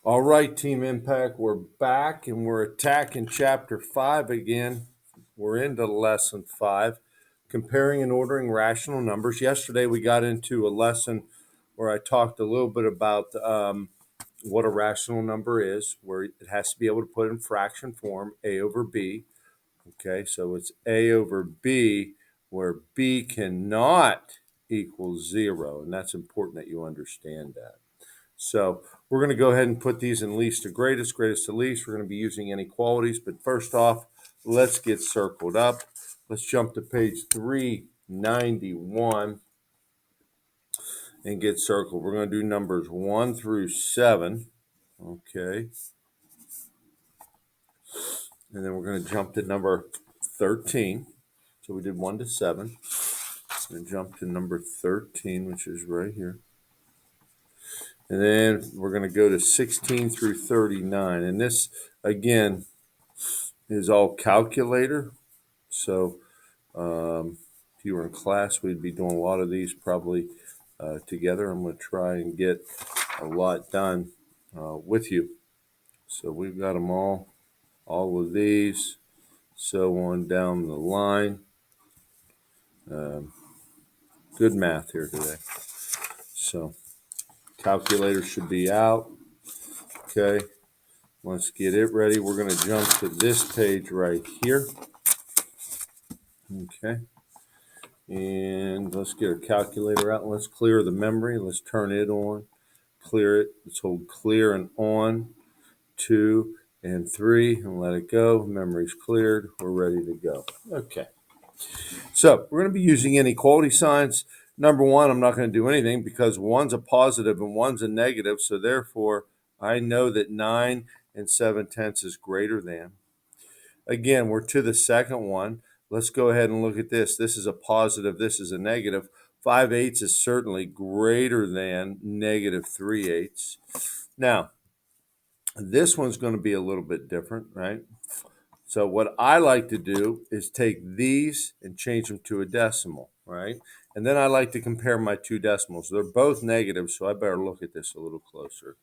All right, Team Impact, we're back and we're attacking Chapter 5 again. We're into Lesson 5, comparing and ordering rational numbers. Yesterday, we got into a lesson where I talked a little bit about what a rational number is, where it has to be able to put in fraction form, A over B. Okay, so it's A over B, where B cannot equal 0, and that's important that you understand that. So we're going to go ahead and put these in least to greatest, greatest to least. We're going to be using inequalities, but first off, let's get circled up. Let's jump to page 391 and get circled. We're going to do numbers 1 through 7. Okay. And then we're going to jump to number 13. So we did 1 to 7. We're going to jump to number 13, which is right here. And then we're going to go to 16 through 39. And this, again, is all calculator. So if you were in class, we'd be doing a lot of these probably together. I'm going to try and get a lot done with you. So we've got them all of these, so on down the line. Good math here today. So calculator should be out. Okay, let's get it ready. We're going to jump to this page right here. Okay. And let's get our calculator out. Let's clear the memory. Let's turn it on. Clear it. Let's hold clear and on. 2 and 3 and let it go. Memory's cleared. We're ready to go. Okay. So we're going to be using inequality signs. Number 1, I'm not going to do anything because 1's a positive and 1's a negative. So therefore, I know that 9 and 7/10 is greater than. Again, we're to the second one. Let's go ahead and look at this. This is a positive. This is a negative. 5/8 is certainly greater than negative 3/8. Now, this one's going to be a little bit different, right? So what I like to do is take these and change them to a decimal, right? And then I like to compare my two decimals. They're both negative, so I better look at this a little closer.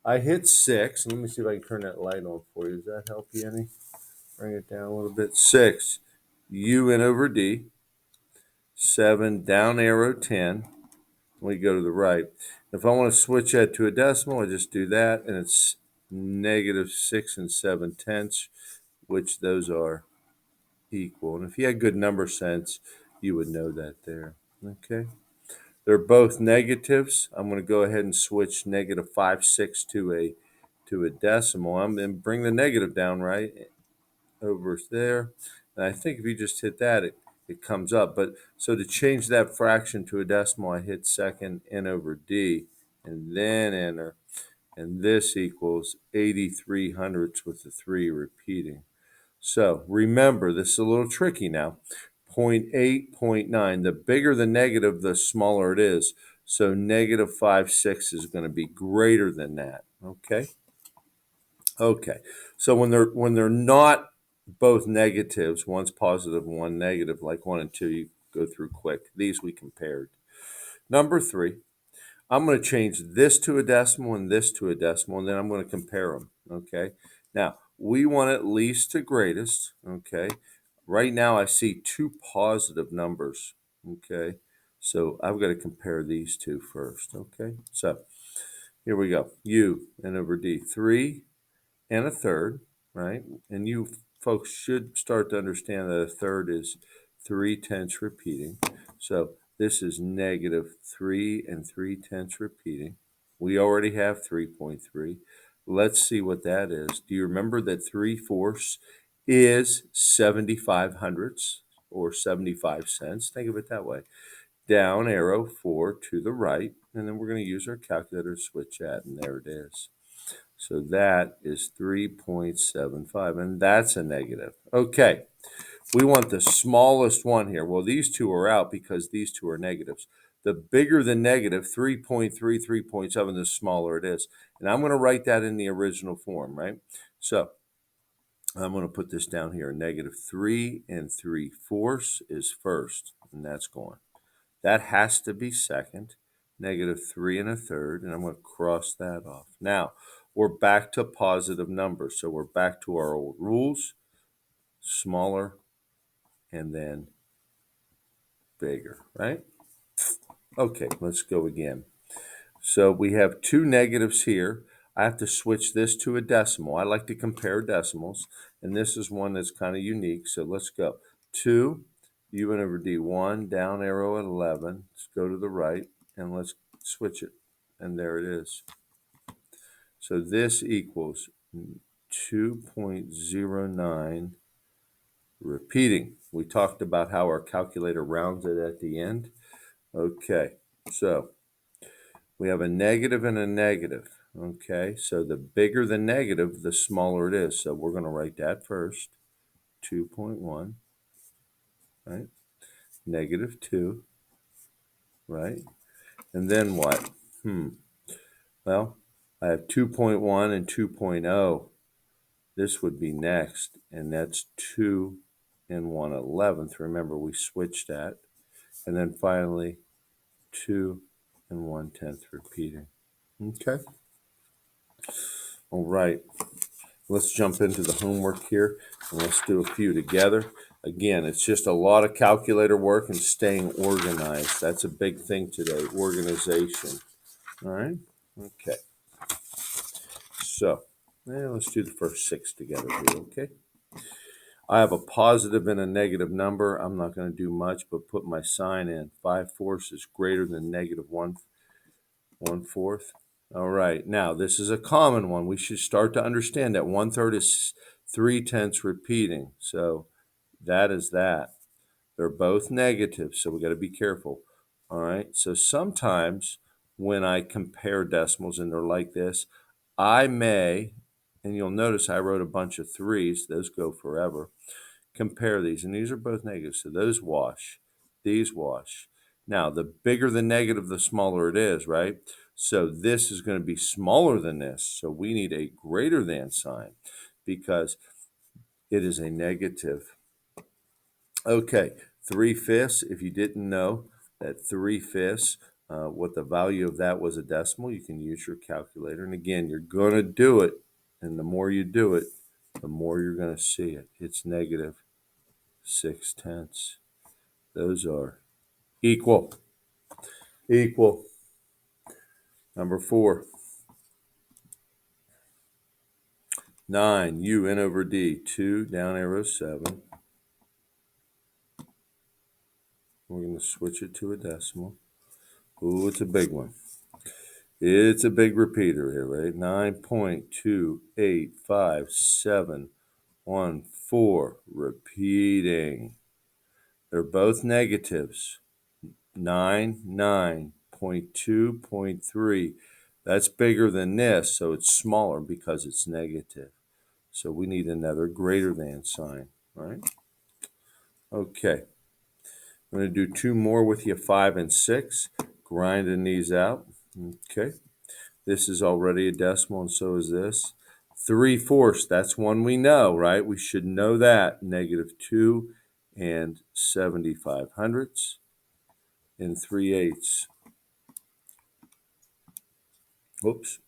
I hit 6. Let me see if I can turn that light on for you. Does that help you any? Bring it down a little bit. 6, UN over D. 7, down arrow 10. We go to the right. If I want to switch that to a decimal, I just do that, and it's negative 6 and 7/10, which those are equal. And if you had good number sense, you would know that there. Okay. They're both negatives. I'm going to go ahead and switch negative 5/6 to a decimal. I'm going to bring the negative down right over there. And I think if you just hit that, it comes up. But so to change that fraction to a decimal, I hit second N over D and then enter. And this equals 83 hundredths with the 3 repeating. So remember, this is a little tricky now. 0.8, 0.9. The bigger the negative, the smaller it is. So negative 5/6 is going to be greater than that. Okay. Okay. So when they're not both negatives, one's positive and one negative, like 1 and 2, you go through quick. These we compared. Number 3, I'm going to change this to a decimal and this to a decimal, and then I'm going to compare them. Okay. Now we want at least to greatest. Okay. Right now I see 2 positive numbers. Okay. So I've got to compare these two first. Okay. So here we go. U N over D, 3 and a third, right? And you folks should start to understand that a third is 3/10 repeating. So this is negative 3 and 3/10 repeating. We already have 3.3. Let's see what that is. Do you remember that 3/4 is 75 hundredths or 75 cents? Think of it that way. Down arrow 4 to the right, and then we're going to use our calculator to switch that, and there it is. So that is 3.75, and that's a negative. Okay, we want the smallest one here. Well, these two are out because these two are negatives. The bigger the negative, 3.3, 3.7, the smaller it is. And I'm going to write that in the original form, right? So I'm going to put this down here. Negative 3 and 3/4 is first, and that's going. That has to be second. Negative 3 and a third, and I'm going to cross that off. Now, we're back to positive numbers. So we're back to our old rules, smaller and then bigger, right? Okay, let's go again. So we have two negatives here. I have to switch this to a decimal. I like to compare decimals, and this is one that's kind of unique. So let's go. 2 UN over D, 1, down arrow at 11. Let's go to the right, and let's switch it. And there it is. So this equals 2.09 repeating. We talked about how our calculator rounds it at the end. Okay, so we have a negative and a negative. Okay, so the bigger the negative, the smaller it is. So we're going to write that first. 2.1, right? Negative 2, right? And then what? Well, I have 2.1 and 2.0. This would be next, and that's 2 and 1/11th. Remember, we switched that. And then finally, 2 and 1/10 repeating. Okay. All right. Let's jump into the homework here, and let's do a few together. Again, it's just a lot of calculator work and staying organized. That's a big thing today, organization. All right? Okay. So, let's do the first 6 together here, okay? I have a positive and a negative number. I'm not going to do much, but put my sign in. 5/4 is greater than negative 1/4. All right, now this is a common one. We should start to understand that 1/3 is 3/10 repeating. So that is that. They're both negative, so we got to be careful. All right, so sometimes when I compare decimals and they're like this, I may, and you'll notice I wrote a bunch of 3s, those go forever. Compare these, and these are both negative, so those wash, these wash. Now, the bigger the negative, the smaller it is, right? So this is going to be smaller than this, so we need a greater than sign because it is a negative. Okay, 3/5, if you didn't know that 3/5, what the value of that was a decimal, you can use your calculator. And again, you're going to do it, and the more you do it, the more you're going to see it. It's negative 6/10. Those are equal. Equal. Number 4. 9, U N over D, 2, down arrow 7. We're going to switch it to a decimal. Ooh, it's a big one. It's a big repeater here, right? 9.2857114 repeating. They're both negatives. 9.2.3. That's bigger than this, so it's smaller because it's negative. So we need another greater than sign, right? Okay. I'm going to do 2 more with you, 5 and 6. Grinding these out. Okay. This is already a decimal, and so is this. 3/4, that's one we know, right? We should know that. Negative 2 and 75/100ths. And 3/8. Oops.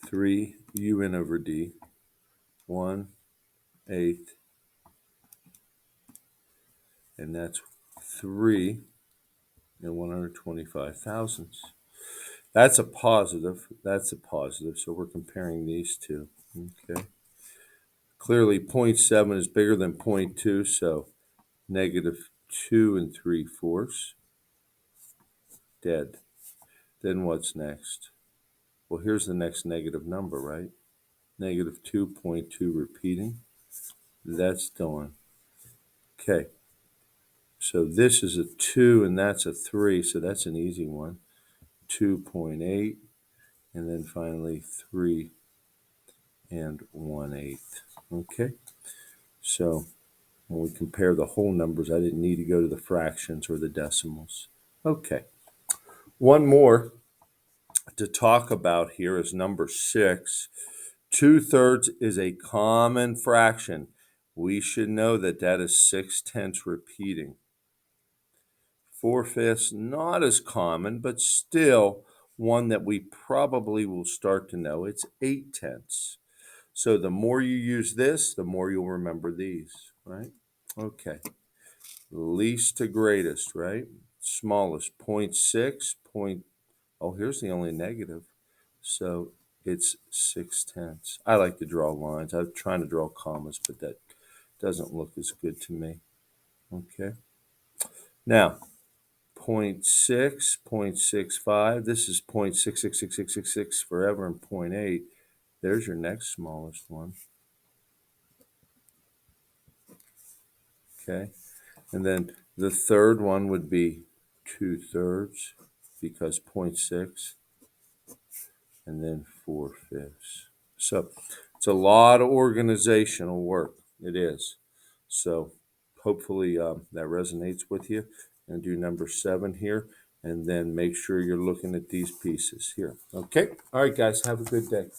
3 UN over D. 1/8. And that's 3 and 125 thousandths. That's a positive. That's a positive. So we're comparing these two. Okay. Clearly 0.7 is bigger than 0.2, so negative 2 and 3/4. Dead. Then what's next? Well, here's the next negative number, right? Negative 2.2 repeating. That's done. Okay. So this is a 2 and that's a 3, so that's an easy one. 2.8, and then finally 3 and 1/8. Okay. So when we compare the whole numbers, I didn't need to go to the fractions or the decimals. Okay. One more to talk about here is number 6. 2/3 is a common fraction. We should know that that is 6/10 repeating. 4/5, not as common, but still one that we probably will start to know. It's 8/10. So the more you use this, the more you'll remember these, right? Okay. Least to greatest, right? Smallest, 0.6, oh, here's the only negative. So it's 6/10. I like to draw lines. I'm trying to draw commas, but that doesn't look as good to me. Okay. Now, 0.6, 0.65. This is 0.6666666 forever, and 0.8. There's your next smallest one. Okay. And then the third one would be 2/3 because 0.6, and then 4/5. So it's a lot of organizational work. It is. So hopefully that resonates with you. And do number 7 here. And then make sure you're looking at these pieces here. Okay. All right, guys. Have a good day.